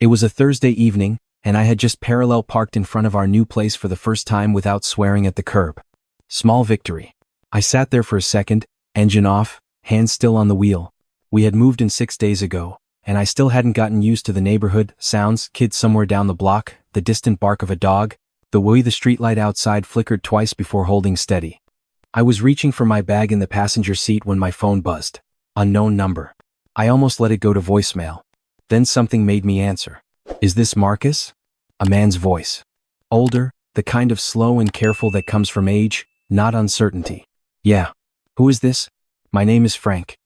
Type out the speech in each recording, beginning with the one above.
It was a Thursday evening, and I had just parallel parked in front of our new place for the first time without swearing at the curb. Small victory. I sat there for a second, engine off, hands still on the wheel. We had moved in 6 days ago, and I still hadn't gotten used to the neighborhood, sounds, kids somewhere down the block, the distant bark of a dog, the way the streetlight outside flickered twice before holding steady. I was reaching for my bag in the passenger seat when my phone buzzed. Unknown number. I almost let it go to voicemail. Then something made me answer. Is this Marcus? A man's voice. Older, the kind of slow and careful that comes from age, not uncertainty. Yeah. Who is this? My name is Frank.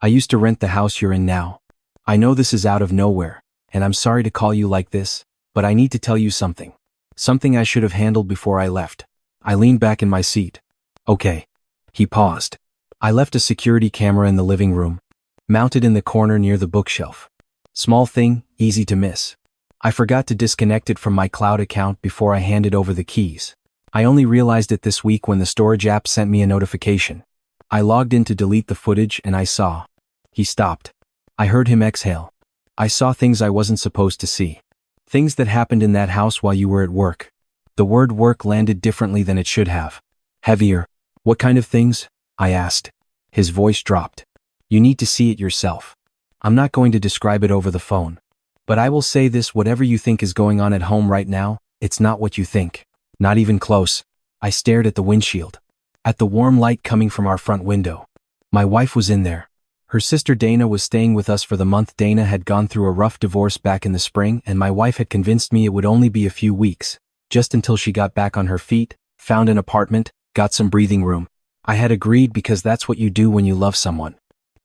I used to rent the house you're in now. I know this is out of nowhere, and I'm sorry to call you like this, but I need to tell you something. Something I should have handled before I left. I leaned back in my seat. Okay. He paused. I left a security camera in the living room, mounted in the corner near the bookshelf. Small thing, easy to miss. I forgot to disconnect it from my cloud account before I handed over the keys. I only realized it this week when the storage app sent me a notification. I logged in to delete the footage and I saw. He stopped. I heard him exhale. I saw things I wasn't supposed to see. Things that happened in that house while you were at work. The word work landed differently than it should have. Heavier. What kind of things? I asked. His voice dropped. You need to see it yourself. I'm not going to describe it over the phone. But I will say this, whatever you think is going on at home right now, it's not what you think. Not even close. I stared at the windshield. At the warm light coming from our front window. My wife was in there. Her sister Dana was staying with us for the month. Dana had gone through a rough divorce back in the spring, and my wife had convinced me it would only be a few weeks, just until she got back on her feet, found an apartment, got some breathing room. I had agreed because that's what you do when you love someone.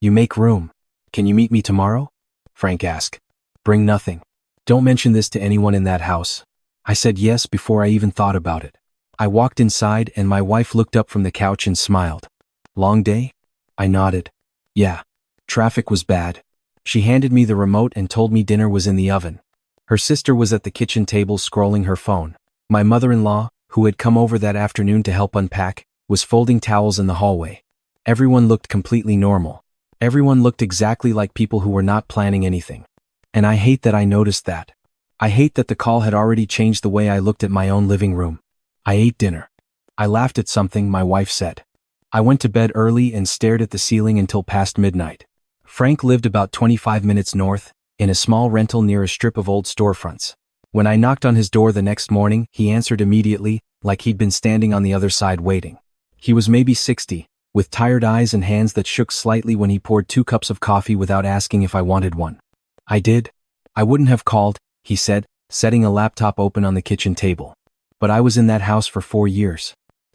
You make room. Can you meet me tomorrow? Frank asked. Bring nothing. Don't mention this to anyone in that house. I said yes before I even thought about it. I walked inside and my wife looked up from the couch and smiled. Long day? I nodded. Yeah. Traffic was bad. She handed me the remote and told me dinner was in the oven. Her sister was at the kitchen table scrolling her phone. My mother-in-law, who had come over that afternoon to help unpack, was folding towels in the hallway. Everyone looked completely normal. Everyone looked exactly like people who were not planning anything. And I hate that I noticed that. I hate that the call had already changed the way I looked at my own living room. I ate dinner. I laughed at something my wife said. I went to bed early and stared at the ceiling until past midnight. Frank lived about 25 minutes north, in a small rental near a strip of old storefronts. When I knocked on his door the next morning, he answered immediately, like he'd been standing on the other side waiting. He was maybe 60, with tired eyes and hands that shook slightly when he poured 2 cups of coffee without asking if I wanted one. I did. I wouldn't have called, he said, setting a laptop open on the kitchen table. But I was in that house for 4 years.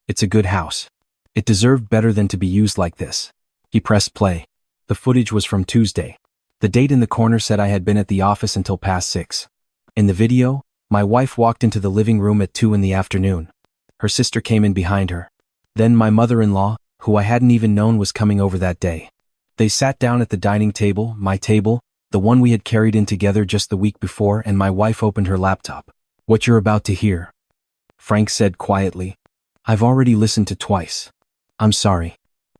It's a good house. It deserved better than to be used like this. He pressed play. The footage was from Tuesday. The date in the corner said I had been at the office until past 6. In the video, my wife walked into the living room at 2 in the afternoon. Her sister came in behind her. Then my mother-in-law, who I hadn't even known was coming over that day. They sat down at the dining table, my table, the one we had carried in together just the week before, and my wife opened her laptop. What you're about to hear, Frank said quietly. I've already listened to twice. I'm sorry.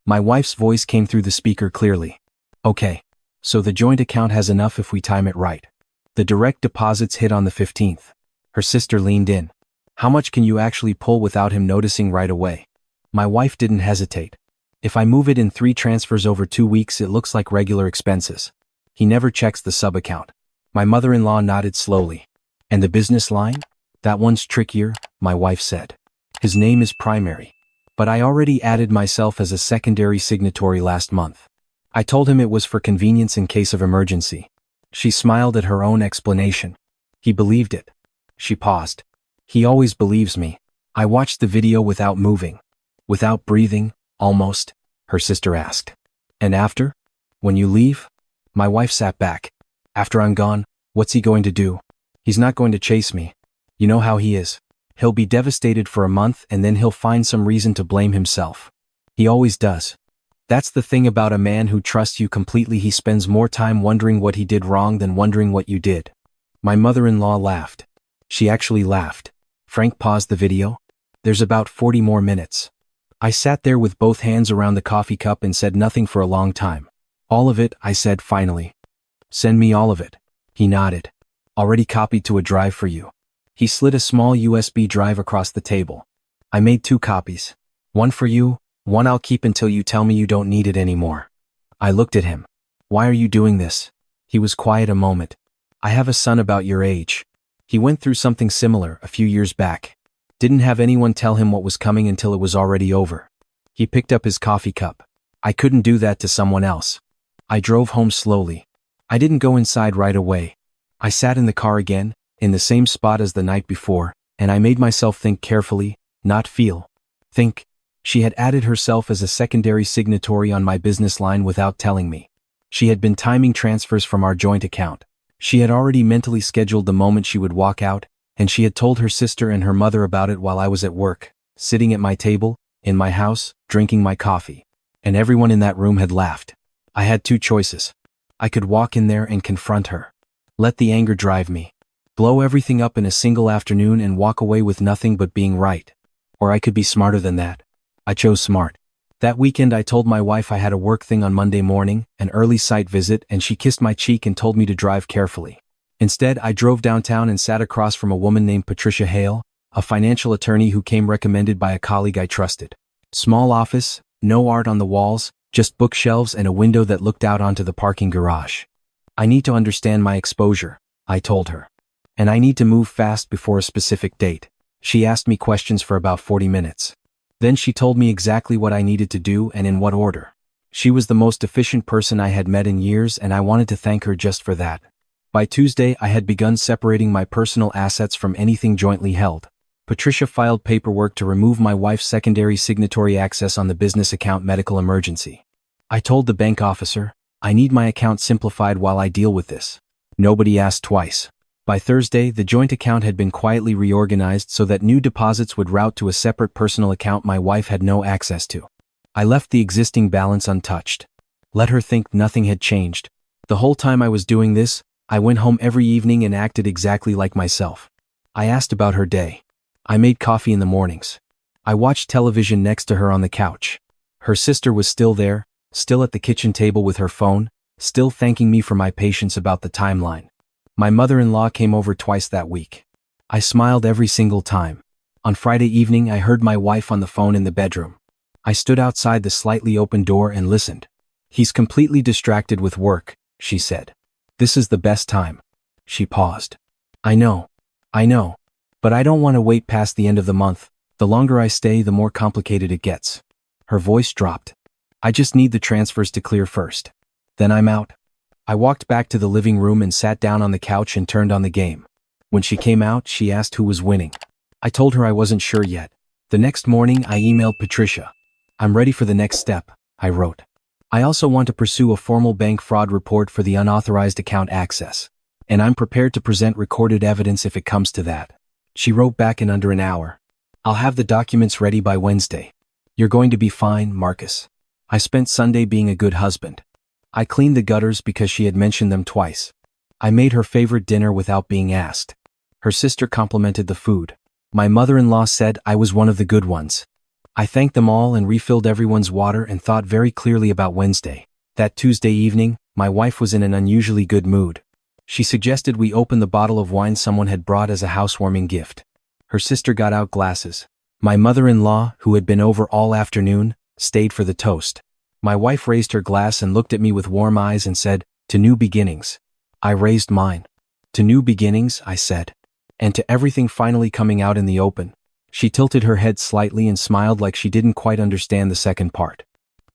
My wife's voice came through the speaker clearly. Okay. So the joint account has enough if we time it right. The direct deposits hit on the 15th. Her sister leaned in. How much can you actually pull without him noticing right away? My wife didn't hesitate. If I move it in 3 transfers over 2 weeks, it looks like regular expenses. He never checks the sub-account. My mother-in-law nodded slowly. And the business line? That one's trickier, my wife said. His name is primary. But I already added myself as a secondary signatory last month. I told him it was for convenience in case of emergency. She smiled at her own explanation. He believed it. She paused. He always believes me. I watched the video without moving. Without breathing, almost, her sister asked. And after? When you leave? My wife sat back. After I'm gone, what's he going to do? He's not going to chase me. You know how he is. He'll be devastated for a month and then he'll find some reason to blame himself. He always does. That's the thing about a man who trusts you completely. He spends more time wondering what he did wrong than wondering what you did. My mother-in-law laughed. She actually laughed. Frank paused the video. There's about 40 more minutes. I sat there with both hands around the coffee cup and said nothing for a long time. All of it, I said finally. Send me all of it. He nodded. Already copied to a drive for you. He slid a small USB drive across the table. I made 2 copies. One for you, one I'll keep until you tell me you don't need it anymore. I looked at him. Why are you doing this? He was quiet a moment. I have a son about your age. He went through something similar a few years back. Didn't have anyone tell him what was coming until it was already over. He picked up his coffee cup. I couldn't do that to someone else. I drove home slowly. I didn't go inside right away. I sat in the car again, in the same spot as the night before, and I made myself think carefully, not feel. Think. She had added herself as a secondary signatory on my business line without telling me. She had been timing transfers from our joint account. She had already mentally scheduled the moment she would walk out, and she had told her sister and her mother about it while I was at work, sitting at my table, in my house, drinking my coffee. And everyone in that room had laughed. I had 2 choices. I could walk in there and confront her. Let the anger drive me. Blow everything up in a single afternoon and walk away with nothing but being right. Or I could be smarter than that. I chose smart. That weekend I told my wife I had a work thing on Monday morning, an early site visit, and she kissed my cheek and told me to drive carefully. Instead, I drove downtown and sat across from a woman named Patricia Hale, a financial attorney who came recommended by a colleague I trusted. Small office, no art on the walls, just bookshelves and a window that looked out onto the parking garage. I need to understand my exposure, I told her. And I need to move fast before a specific date. She asked me questions for about 40 minutes. Then she told me exactly what I needed to do and in what order. She was the most efficient person I had met in years, and I wanted to thank her just for that. By Tuesday, I had begun separating my personal assets from anything jointly held. Patricia filed paperwork to remove my wife's secondary signatory access on the business account medical emergency. I told the bank officer, I need my account simplified while I deal with this. Nobody asked twice. By Thursday, the joint account had been quietly reorganized so that new deposits would route to a separate personal account my wife had no access to. I left the existing balance untouched. Let her think nothing had changed. The whole time I was doing this, I went home every evening and acted exactly like myself. I asked about her day. I made coffee in the mornings. I watched television next to her on the couch. Her sister was still there, still at the kitchen table with her phone, still thanking me for my patience about the timeline. My mother-in-law came over twice that week. I smiled every single time. On Friday evening, I heard my wife on the phone in the bedroom. I stood outside the slightly open door and listened. He's completely distracted with work, she said. This is the best time. She paused. I know. But I don't want to wait past the end of the month. The longer I stay, the more complicated it gets. Her voice dropped. I just need the transfers to clear first. Then I'm out. I walked back to the living room and sat down on the couch and turned on the game. When she came out, she asked who was winning. I told her I wasn't sure yet. The next morning, I emailed Patricia. I'm ready for the next step, I wrote. I also want to pursue a formal bank fraud report for the unauthorized account access. And I'm prepared to present recorded evidence if it comes to that. She wrote back in under an hour. I'll have the documents ready by Wednesday. You're going to be fine, Marcus. I spent Sunday being a good husband. I cleaned the gutters because she had mentioned them twice. I made her favorite dinner without being asked. Her sister complimented the food. My mother-in-law said I was one of the good ones. I thanked them all and refilled everyone's water and thought very clearly about Wednesday. That Tuesday evening, my wife was in an unusually good mood. She suggested we open the bottle of wine someone had brought as a housewarming gift. Her sister got out glasses. My mother-in-law, who had been over all afternoon, stayed for the toast. My wife raised her glass and looked at me with warm eyes and said, "To new beginnings." I raised mine. "To new beginnings," I said. "And to everything finally coming out in the open." She tilted her head slightly and smiled like she didn't quite understand the second part.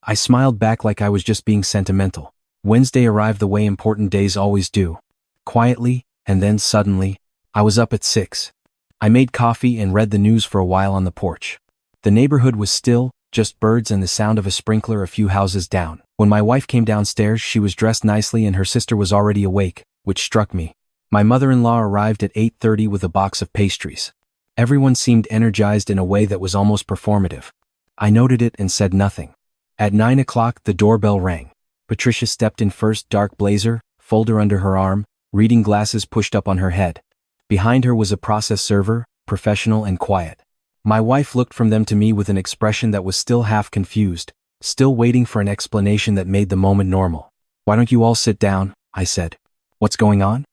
I smiled back like I was just being sentimental. Wednesday arrived the way important days always do. Quietly, and then suddenly, I was up at 6. I made coffee and read the news for a while on the porch. The neighborhood was still, just birds and the sound of a sprinkler a few houses down. When my wife came downstairs, she was dressed nicely and her sister was already awake, which struck me. My mother-in-law arrived at 8:30 with a box of pastries. Everyone seemed energized in a way that was almost performative. I noted it and said nothing. At 9 o'clock, the doorbell rang. Patricia stepped in first, dark blazer, folder under her arm, reading glasses pushed up on her head. Behind her was a process server, professional and quiet. My wife looked from them to me with an expression that was still half confused, still waiting for an explanation that made the moment normal. "Why don't you all sit down?" I said. "What's going on?"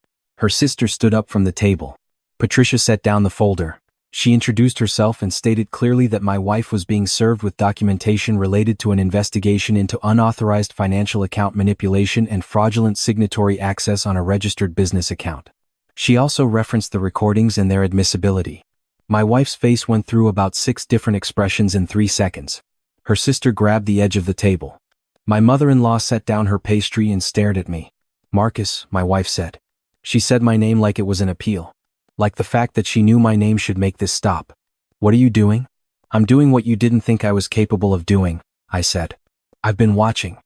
Her sister stood up from the table. Patricia set down the folder. She introduced herself and stated clearly that my wife was being served with documentation related to an investigation into unauthorized financial account manipulation and fraudulent signatory access on a registered business account. She also referenced the recordings and their admissibility. My wife's face went through about 6 different expressions in 3 seconds. Her sister grabbed the edge of the table. My mother-in-law set down her pastry and stared at me. "Marcus," my wife said. She said my name like it was an appeal. Like the fact that she knew my name should make this stop. "What are you doing?" "I'm doing what you didn't think I was capable of doing," I said. "I've been watching.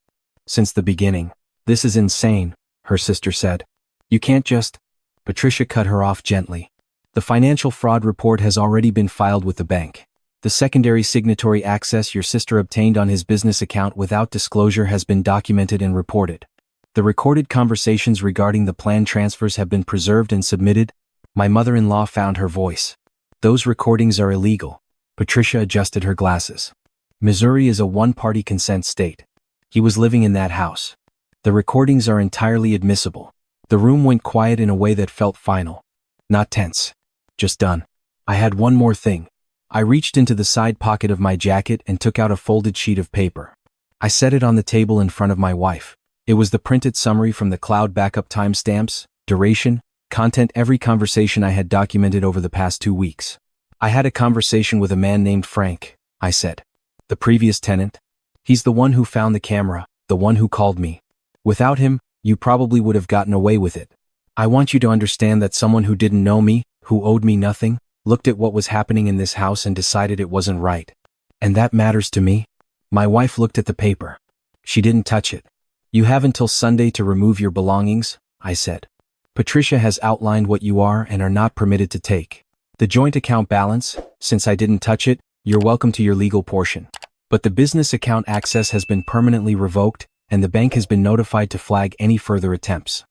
Since the beginning." "This is insane," her sister said. "You can't just—" Patricia cut her off gently. "The financial fraud report has already been filed with the bank. The secondary signatory access your sister obtained on his business account without disclosure has been documented and reported. The recorded conversations regarding the planned transfers have been preserved and submitted." My mother-in-law found her voice. "Those recordings are illegal." Patricia adjusted her glasses. "Missouri is a one-party consent state. He was living in that house. The recordings are entirely admissible." The room went quiet in a way that felt final. Not tense. Just done. I had one more thing. I reached into the side pocket of my jacket and took out a folded sheet of paper. I set it on the table in front of my wife. It was the printed summary from the cloud backup timestamps, duration, content, every conversation I had documented over the past 2 weeks. "I had a conversation with a man named Frank," I said. "The previous tenant. He's the one who found the camera, the one who called me. Without him, you probably would have gotten away with it. I want you to understand that someone who didn't know me, who owed me nothing, looked at what was happening in this house and decided it wasn't right. And that matters to me." My wife looked at the paper. She didn't touch it. "You have until Sunday to remove your belongings," I said. "Patricia has outlined what you are and are not permitted to take. The joint account balance, since I didn't touch it, you're welcome to your legal portion. But the business account access has been permanently revoked, and the bank has been notified to flag any further attempts."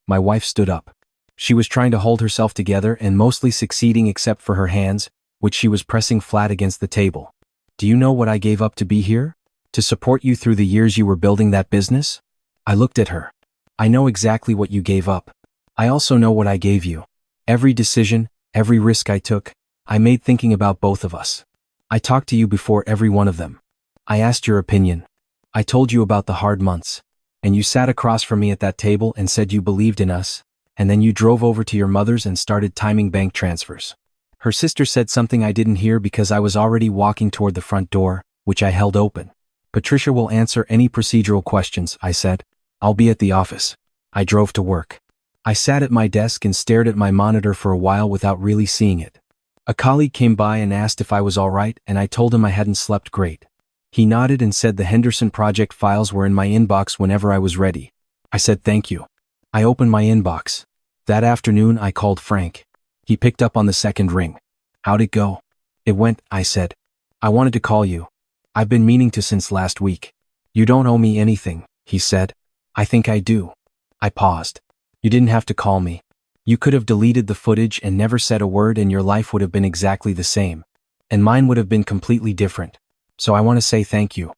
My wife stood up. She was trying to hold herself together and mostly succeeding except for her hands, which she was pressing flat against the table. "Do you know what I gave up to be here? To support you through the years you were building that business?" I looked at her. "I know exactly what you gave up. I also know what I gave you. Every decision, every risk I took, I made thinking about both of us. I talked to you before every one of them. I asked your opinion. I told you about the hard months. And you sat across from me at that table and said you believed in us, and then you drove over to your mother's and started timing bank transfers." Her sister said something I didn't hear because I was already walking toward the front door, which I held open. "Patricia will answer any procedural questions," I said. "I'll be at the office." I drove to work. I sat at my desk and stared at my monitor for a while without really seeing it. A colleague came by and asked if I was all right, and I told him I hadn't slept great. He nodded and said the Henderson project files were in my inbox whenever I was ready. I said thank you. I opened my inbox. That afternoon I called Frank. He picked up on the second ring. "How'd it go?" "It went," I said. "I wanted to call you. I've been meaning to since last week." "You don't owe me anything," he said. "I think I do." I paused. "You didn't have to call me. You could have deleted the footage and never said a word and your life would have been exactly the same. And mine would have been completely different. So I want to say thank you.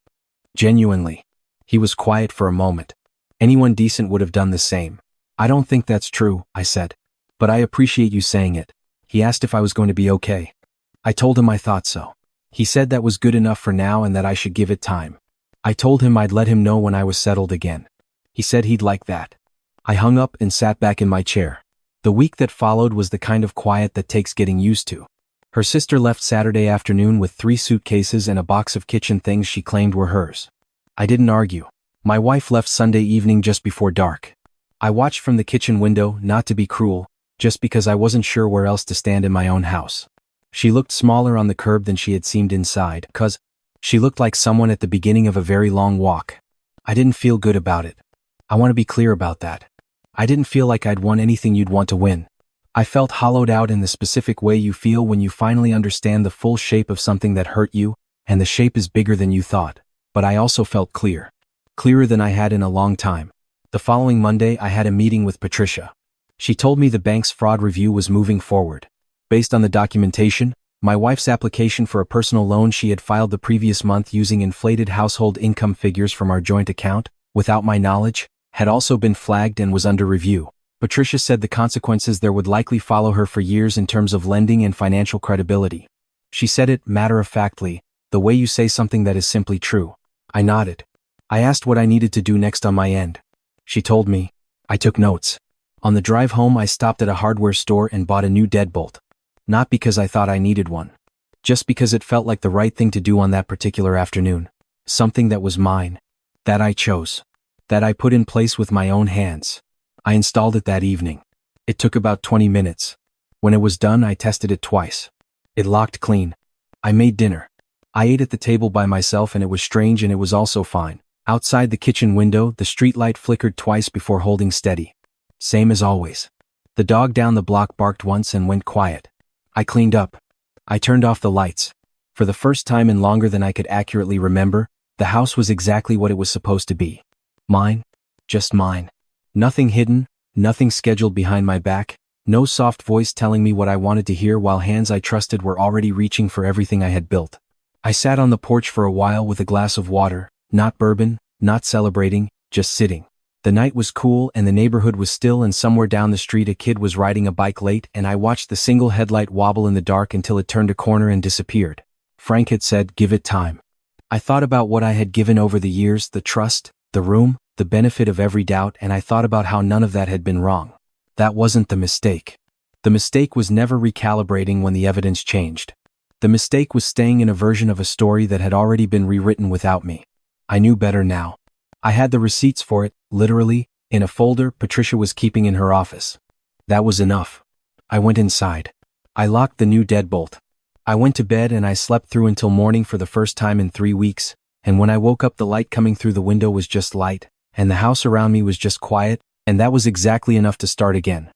Genuinely." He was quiet for a moment. "Anyone decent would have done the same." "I don't think that's true," I said. "But I appreciate you saying it." He asked if I was going to be okay. I told him I thought so. He said that was good enough for now and that I should give it time. I told him I'd let him know when I was settled again. He said he'd like that. I hung up and sat back in my chair. The week that followed was the kind of quiet that takes getting used to. Her sister left Saturday afternoon with 3 suitcases and a box of kitchen things she claimed were hers. I didn't argue. My wife left Sunday evening just before dark. I watched from the kitchen window, not to be cruel, just because I wasn't sure where else to stand in my own house. She looked smaller on the curb than she had seemed inside, 'cause she looked like someone at the beginning of a very long walk. I didn't feel good about it. I want to be clear about that. I didn't feel like I'd won anything you'd want to win. I felt hollowed out in the specific way you feel when you finally understand the full shape of something that hurt you, and the shape is bigger than you thought. But I also felt clear. Clearer than I had in a long time. The following Monday I had a meeting with Patricia. She told me the bank's fraud review was moving forward. Based on the documentation, my wife's application for a personal loan she had filed the previous month using inflated household income figures from our joint account, without my knowledge, had also been flagged and was under review. Patricia said the consequences there would likely follow her for years in terms of lending and financial credibility. She said it matter-of-factly, the way you say something that is simply true. I nodded. I asked what I needed to do next on my end. She told me. I took notes. On the drive home, I stopped at a hardware store and bought a new deadbolt. Not because I thought I needed one. Just because it felt like the right thing to do on that particular afternoon. Something that was mine. That I chose. That I put in place with my own hands. I installed it that evening. It took about 20 minutes. When it was done, I tested it twice. It locked clean. I made dinner. I ate at the table by myself and it was strange and it was also fine. Outside the kitchen window, the streetlight flickered twice before holding steady. Same as always. The dog down the block barked once and went quiet. I cleaned up. I turned off the lights. For the first time in longer than I could accurately remember, the house was exactly what it was supposed to be. Mine. Just mine. Nothing hidden, nothing scheduled behind my back, no soft voice telling me what I wanted to hear while hands I trusted were already reaching for everything I had built. I sat on the porch for a while with a glass of water, not bourbon, not celebrating, just sitting. The night was cool and the neighborhood was still, and somewhere down the street a kid was riding a bike late, and I watched the single headlight wobble in the dark until it turned a corner and disappeared. Frank had said, "Give it time." I thought about what I had given over the years, the trust, the room, the benefit of every doubt, and I thought about how none of that had been wrong. That wasn't the mistake. The mistake was never recalibrating when the evidence changed. The mistake was staying in a version of a story that had already been rewritten without me. I knew better now. I had the receipts for it, literally, in a folder Patricia was keeping in her office. That was enough. I went inside. I locked the new deadbolt. I went to bed and I slept through until morning for the first time in 3 weeks, and when I woke up the light coming through the window was just light, and the house around me was just quiet, and that was exactly enough to start again.